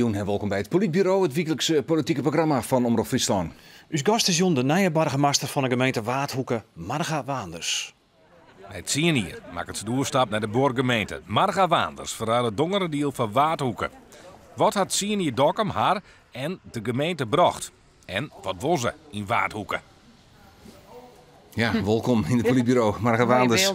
Goedenavond en welkom bij het Politbureau, het wekelijkse politieke programma van Omroep Friesland. Uw gast is Jon de nieuwe burgemeester van de gemeente Waardhoeken, Marga Waanders. Het zien hier maakt het doorstap naar de boorgemeente. Marga Waanders verhaalt het dongerendeel van Waardhoeken. Wat had zien hier Dokkum haar en de gemeente bracht? En wat was ze in Waardhoeken? Ja, welkom in het Politbureau, Marga Waanders.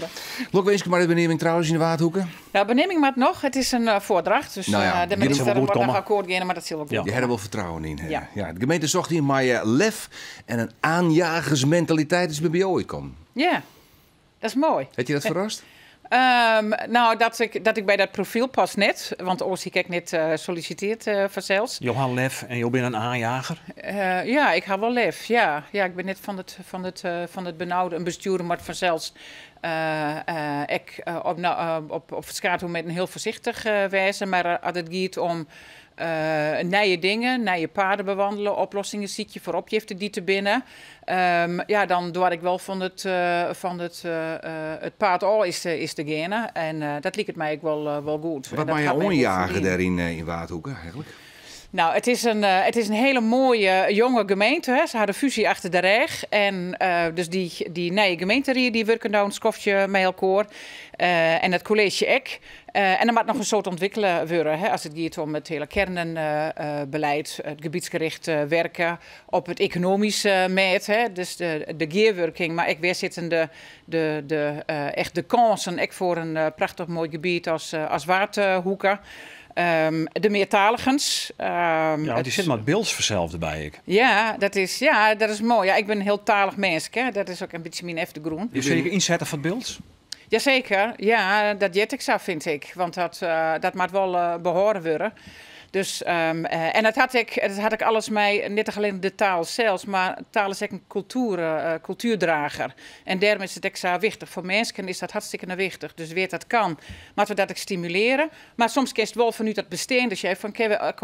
Lok wees maar de benemming trouwens in de Waardhoeken? Nou, benemming maar nog. Het is een voordracht. Dus de minister wordt nog akkoord gaan, maar dat zal wel goed. Je hebt er wel vertrouwen in. Ja. Ja, de gemeente zocht hier maar lef en een aanjagersmentaliteit is bij jou gekomen. Ja, dat is mooi. Heb je dat verrast? Nou, dat ik bij dat profiel pas net, want ooit zie ik net solliciteerd vanzelfs. Johan Lef en je bent een aanjager? Ja, ik ga wel lef. Ja, ik ben net van het benauwde een bestuurder, maar vanzelfs ik op verschillende momenten heel voorzichtig wezen, maar als het gaat om nieuwe dingen, nieuwe paden bewandelen, oplossingen ziet je voor opgiften die te binnen. Dan doe ik wel van het paard al is te gaan. En dat liep het mij ook wel goed. Wat ben je onjagen daarin in Waardhoeken eigenlijk? Nou, het is een hele mooie jonge gemeente. Hè. Ze hadden fusie achter de reg. En dus die nieuwe gemeente die werken nou een skofje met elkaar. En het college ek. En dan moet nog een soort ontwikkelen worden. Hè, als het gaat om het hele kernenbeleid, het gebiedsgericht werken op het economische meet. Hè, dus de gearworking. Maar ik weer zitten echt de kansen ook voor een prachtig mooi gebied als Waardhoeken. De meertaligens. Die zit maar beelds vanzelf erbij. Ik. Ja, dat is mooi. Ja, ik ben een heel talig mens. Hè. Dat is ook een beetje mijn eftergroen. Je zeker inzetten van beelds? Jazeker. Ja, dat jet ik zo, vind ik. Want dat moet wel behoren worden. Dus, en dat had ik alles mee, niet alleen de taal zelfs, maar taal is ook een cultuurdrager. En daarom is het ook zo wichtig. Voor mensen is dat hartstikke wichtig. Dus weet dat kan, moeten we dat ook stimuleren. Maar soms kiest wel vanuit dat bestaan. Dus van kunnen we ook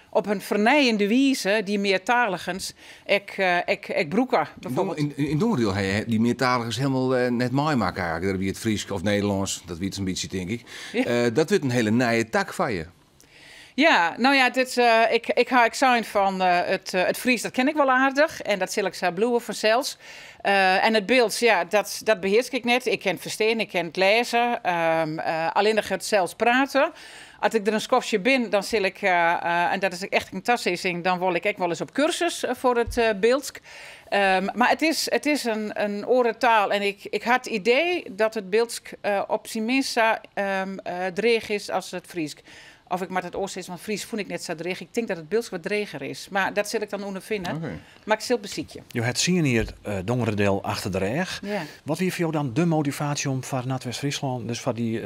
op een vernijende wijze die meertaligens ik broeken. In Donderdeel heb je die meertaligers helemaal net mooi maken eigenlijk. Dat heb je het Fries of Nederlands, dat weet een beetje denk ik. Ja. Dat wordt een hele nieuwe tak van je. Ja, nou ja, ik ga zijn van het Fries, dat ken ik wel aardig. En dat zal ik zo bloeien vanzelfs. En het beeld, ja, dat beheers ik net. Ik ken het verstaan, ik ken het lezen. Alleen nog het zelfs praten. Als ik er een skofje ben, dan zal ik, en dat is echt een tasseising, dan wil ik ook wel eens op cursus voor het beeld. Maar het is een orentaal en ik had het idee dat het beeld op zijn minst dreig is als het Fries. Of ik maar het oorsteeds, want Fries voel ik net zo dreig. Ik denk dat het beeld wat dreger is. Maar dat zit ik dan ondervinden. Okay. Maar ik zil beziekje. Je hebt zien hier het dongerendeel achter de reg. Ja. Wat is voor jou dan de motivatie om voor Noordwest-Friesland, dus voor die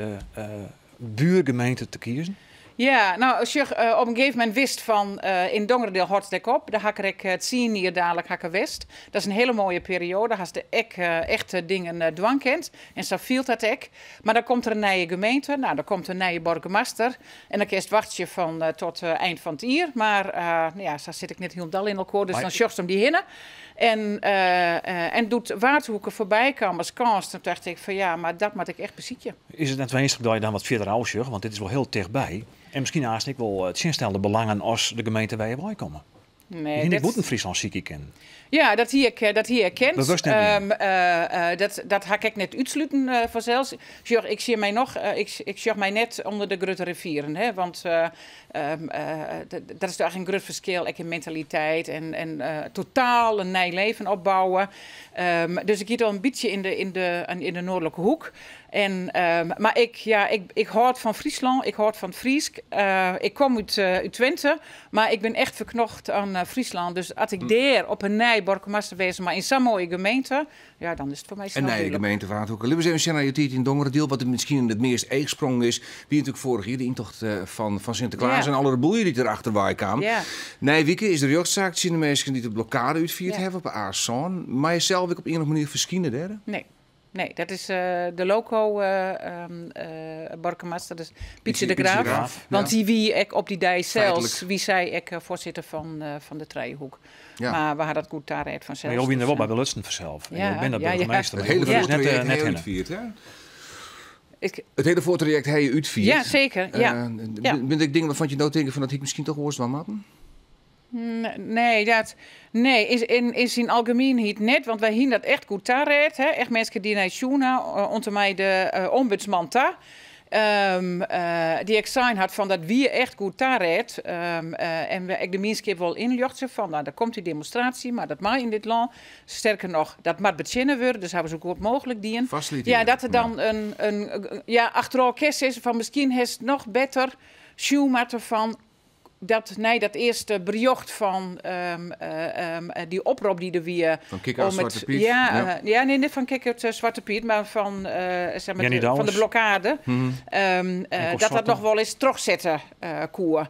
buurgemeente te kiezen? Ja, nou, als je op een gegeven moment wist van in Dongerendeel houdt op, dan ga ik het zien hier dadelijk hakken west. Dat is een hele mooie periode, als de echte dingen dwang kent. En zo viel dat ek. Maar dan komt er een nieuwe gemeente, nou, dan komt een nieuwe burgemeester. En dan kerst wacht je van tot eind van het jaar. Maar zo zit ik net heel dal in elkaar, dus dan sjocht hem die hinnen. En doet Waardhoeken voorbij komen als kans. Dan dacht ik van ja, maar dat moet ik echt bezieken. Is het net wenselijk dat je dan wat verder uitzoekt? Want dit is wel heel dichtbij. En misschien haast ik wel het zinstelde belangen als de gemeente waar je bij komen. Nee, ik moet een Friesland ziek kennen. Ja, dat hier kent. Bewust dat ga ik net uitsluiten vanzelfs. Ik zie mij nog, ik zie mij net onder de grote rivieren. Hè, want dat is toch een groot verschil in mentaliteit en totaal een nieuw leven opbouwen. Dus ik zit al een beetje in de noordelijke hoek. Maar ik houd van Friesland, ik houd van Fries. Ik kom uit Twente, maar ik ben echt verknocht aan Friesland. Dus als ik daar op een nieuw burgemeester wezen, maar in zo'n mooie gemeente, ja, dan is het voor mij snel. Een nieuwe gemeente Waardhoeken. Laten we even zeggen naar je tijd in Dongerendeel, wat misschien het meest eegsprong is. Wie natuurlijk vorig jaar de intocht van Sinterklaas en alle boelien die erachter waar kwamen. Ja. Nijwieken is de rechtszaak, zien de mensen die de blokkade uitvierd hebben op Aarschot. Maar jezelf op een of andere manier verschijnen daar? Nee, dat is de loco burgemeester, dus Pietje de Graaf. Want die wie ik op die dag zelfs, wie zei ik voorzitter van de Trijenhoek. Ja. Maar we hadden dat goed daar vanzelf. Maar je bent er wel bij Belutsen vanzelf. Ja, je bent dat burgemeester. Het hele net uitvierd, hè? Het hele voortraject heb je uitvierd. Ja, zeker. Ja. Ben ik dingen waarvan je nou denken van dat ik misschien toch worst wel matten? Nee, in zijn algemeenheid net, want wij hien dat echt goed taarret. Echt mensen die naar Sjoena, onder mij de ombudsman daar. Die ik zijn had van dat wie echt goed taarret. En ik de minskip wel inluchten van, nou, daar komt die demonstratie, maar dat mag in dit land. Sterker nog, dat moet beginnen worden, dus hebben ze zo goed mogelijk die. Ja, dat er dan een achteraf kerst is van misschien is het nog beter Schumacher van. Dat eerste bericht van die oproep die er weer... Van Kik uit Zwarte Piet? Nee, niet van Kik uit Zwarte Piet, maar van, van de blokkade. Dat nog wel eens terugzetten koer.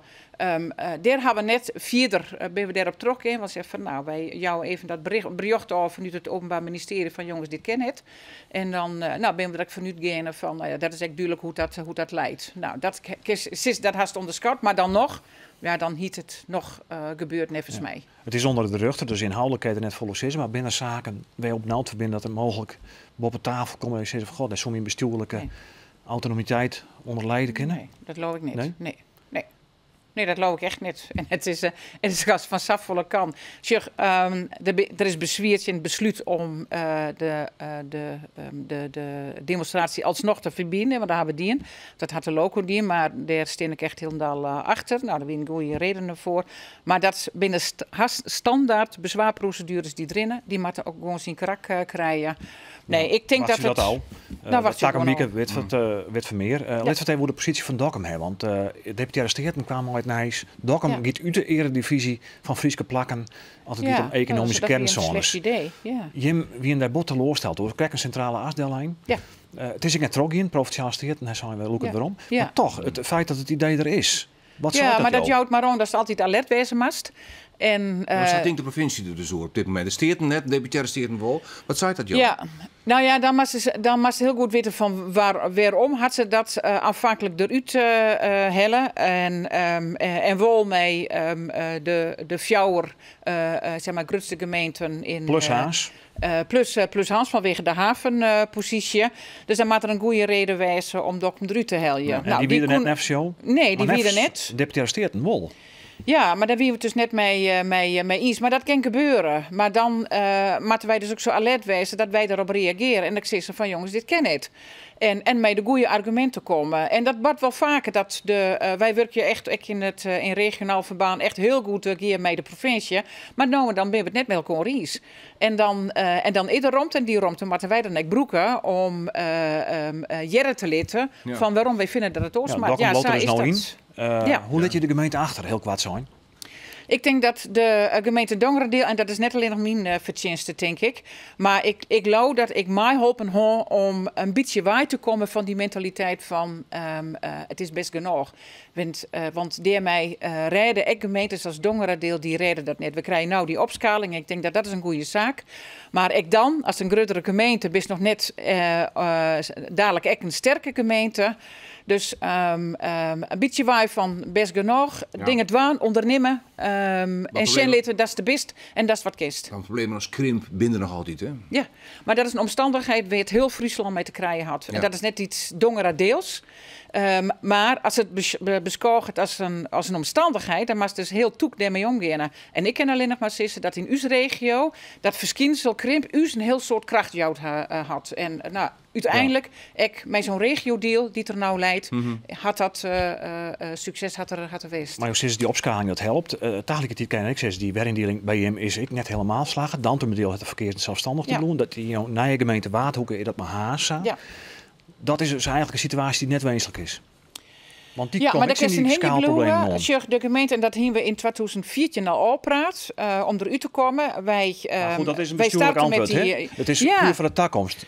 Daar hebben we net verder ben we daarop terug in. Want ze van, nou, wij jou even dat bericht over vanuit het Openbaar Ministerie van jongens, dit ken het. En dan ben we er vanuit gaan van, dat is echt duidelijk hoe dat leidt. Nou, dat haast onderschat, maar dan nog... Ja, dan hiet het nog gebeurd nevens mij. Het is onder de rug, dus inhoudelijkheid net volle zin, maar binnen zaken wij op nauw verbinden dat er mogelijk op tafel komen en zeggen van god, dat is soms in bestuurlijke autonomiteit onder leiden kunnen. Nee, dat geloof ik niet. Nee, dat geloof ik echt niet. En het is gas van safvolle kan. Zeg, er is bezwierd in het besluit om de demonstratie alsnog te verbieden, want daar hebben we die in. Dat had de loco die, maar daar steen ik echt helemaal achter. Nou, daar zijn goede redenen voor. Maar dat binnen standaard bezwaarprocedures die erin, die moeten ook gewoon zijn karak krijgen. Nee, ik denk dat het... al. Takamieke weet van meer. Let wat even hoe de positie van Dokkum hebben. Want de deputaire kwamen uit Nijs. Dokkum gaat uit de eredivisie van Frieske plakken. Als het gaat om economische kernzones. Dat is een slecht idee. Jim, wie in dat bot teleurstelt. We krijgen een centrale asdeellijn. Ja. Het is ik net trok in, provinciale steert. En hij zei wel ook waarom. Ja. Maar toch, het feit dat het idee er is. Wat maar dat jouwt maar aan dat ze altijd alert wezen mast. En, wat denkt de provincie er dus over op dit moment? De steden net, de deputaire steden wel. Wat zei dat, Joop? Ja, nou ja, dan mag ze heel goed weten van waarom had ze dat aanvankelijk eruit hellen. En wel mee de fjouwer, zeg maar, grootste gemeenten in... Plus Haas. Plus Hans vanwege de havenpositie. Dus dan moet er een goede reden wezen om Dokkum eruit te hellen. Ja, nou, die wie er net zo? Nee, die wie er net. Deputaire steden wel. Ja, maar daar wie we het dus net mee eens. Maar dat kan gebeuren. Maar dan moeten wij dus ook zo alert wezen dat wij erop reageren. En ik zeg ze van jongens, dit ken het. En met de goede argumenten komen. En dat wordt wel vaker dat wij werken echt in regionaal verband echt heel goed hier met de provincie. Maar nou, dan ben we het net met elkaar eens. En dan ieder romt en die romt. Dan moeten wij dan ook broeken om jaren te litten van waarom wij vinden dat het oorsmaakt. Ja, zo is dat. Hoe let je de gemeente achter, heel kwaad zijn? Ik denk dat de gemeente Dongeradeel, en dat is net alleen nog mijn verdienste, denk ik. Maar ik geloof dat ik mij helpen hoor om een beetje waar te komen van die mentaliteit van het is best genoeg. Want daarmee redden ik gemeentes als Dongeradeel, die redden dat net. We krijgen nou die opschaling. Ik denk dat dat is een goede zaak. Maar ik dan, als een grotere gemeente, ben nog net dadelijk echt een sterke gemeente. Dus een beetje waar van best genoeg, dingen doen, ondernemen en leten, dat is de best en dat is wat kist. Het probleem als krimp binden nog altijd, hè? Ja, maar dat is een omstandigheid waar het heel Friesland mee te krijgen had. Ja. En dat is net iets Dongeradeels. Maar als het beschouwt als een omstandigheid, dan moet het dus heel toek daarmee omgaan. En ik kan alleen nog maar zeggen dat in uw regio dat verschijnsel krimp een heel soort krachtjout had. En nou, uiteindelijk, met zo'n regio-deal die er nou leidt, had dat succes had er geweest. Maar sinds die opschaling dat helpt, eigenlijk het ken ik zeg die werindeling bij hem is ik net helemaal slagen. Dan te deel het verkeerd zelfstandig te doen. Dat die nieuwe gemeente Waardhoeken dat maar haast. Ja. Dat is dus eigenlijk een situatie die net wenselijk is. Want die maar dat is een hele probleem. De gemeente, en dat hebben we in 2014 al oppraat, om eruit te komen. Goed, dat is een bestuurlijk antwoord, hè? Het is puur voor de toekomst.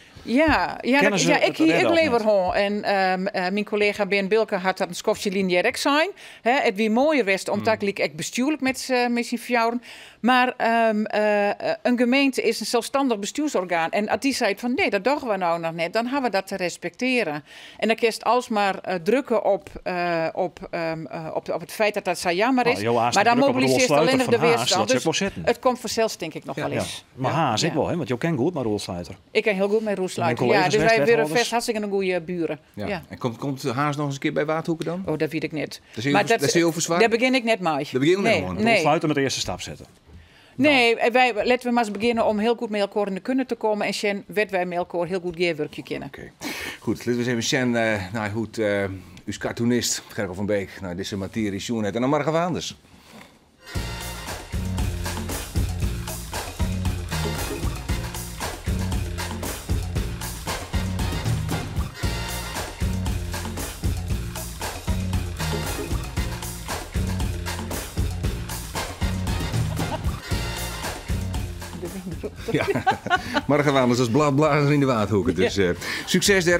Ik lever gewoon. En mijn collega Ben Bilke had dat een schofje lineair zijn. Het wie mooier was, omdat ik bestuurlijk met zijn fjouwen. Maar een gemeente is een zelfstandig bestuursorgaan. En als die zei van nee, dat doen we nou nog net, dan hebben we dat te respecteren. En dan kerst alsmaar drukken op het feit dat dat zo jammer is. Maar dan mobiliseert alleen nog de weerstand. Dus het komt vanzelfs denk ik nog wel eens. Maar Haas, ik wel, hè? Want je kent goed met Roelsluiter. Ik ken heel goed met Roelsluiter. besluiten. Ja, dus wij willen vast hartstikke een goede buren. Ja. Ja. En komt Haas nog eens een keer bij Waardhoeken dan? Oh, dat weet ik niet. Dat is heel verzwaard? Daar begin ik net mee. Daar begin ik net mee. Nee. Sluiten met de eerste stap zetten. Nee, laten we maar eens beginnen om heel goed met elkaar in de kunnen te komen. En Sjen, werd wij met elkaar heel goed gewerkje kennen. Oké. Goed, laten we eens even Sjen, nou goed, uw cartoonist, Gergo van Beek, nou, deze materie, Sjoen, en dan Marga Waanders. Ja, Marga Waanders als bladblazer in de Waardhoeken. Dus succes daar.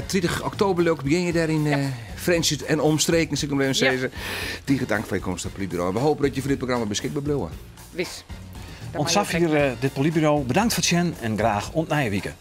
30 oktober leuk begin je daar in Friendship en omstreken, zeg ik nog even zeggen. Tegen dank voor je komst op het Politbureau. We hopen dat je voor dit programma beschikbaar blijft. Wis. Ontsaf hier dit Politbureau. Bedankt voor het zien en graag ontnijen weekend.